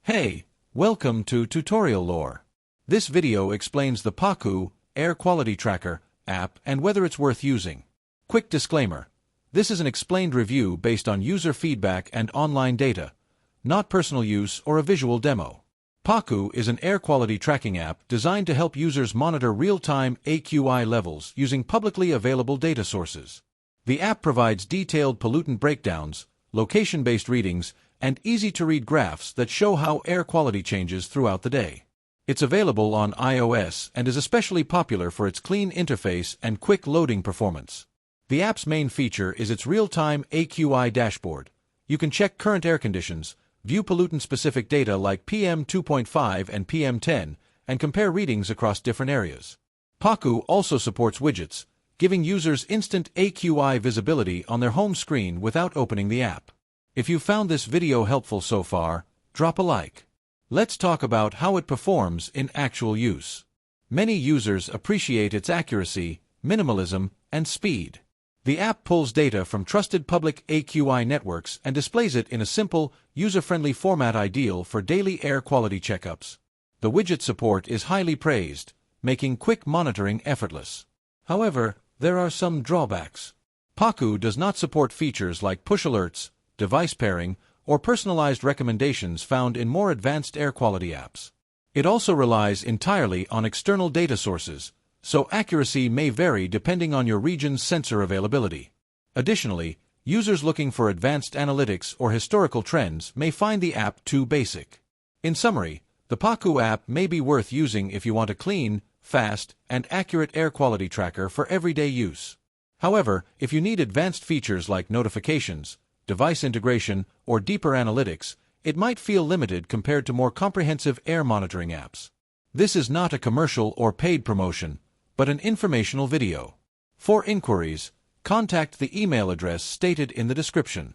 Hey, welcome to Tutorial Lore. This video explains the Paku Air Quality Tracker app and whether it's worth using. Quick disclaimer. This is an explained review based on user feedback and online data, not personal use or a visual demo. Paku is an air quality tracking app designed to help users monitor real-time AQI levels using publicly available data sources. The app provides detailed pollutant breakdowns, location-based readings, and easy-to-read graphs that show how air quality changes throughout the day. It's available on iOS and is especially popular for its clean interface and quick loading performance. The app's main feature is its real-time AQI dashboard. You can check current air conditions, view pollutant-specific data like PM2.5 and PM10, and compare readings across different areas. Paku also supports widgets, giving users instant AQI visibility on their home screen without opening the app. If you found this video helpful so far, drop a like. Let's talk about how it performs in actual use. Many users appreciate its accuracy, minimalism, and speed. The app pulls data from trusted public AQI networks and displays it in a simple, user-friendly format ideal for daily air quality checkups. The widget support is highly praised, making quick monitoring effortless. However, there are some drawbacks. Paku does not support features like push alerts, device pairing, or personalized recommendations found in more advanced air quality apps. It also relies entirely on external data sources, so accuracy may vary depending on your region's sensor availability. Additionally, users looking for advanced analytics or historical trends may find the app too basic. In summary, the Paku app may be worth using if you want a clean, fast, and accurate air quality tracker for everyday use. However, if you need advanced features like notifications, device integration, or deeper analytics, it might feel limited compared to more comprehensive air monitoring apps. This is not a commercial or paid promotion, but an informational video. For inquiries, contact the email address stated in the description.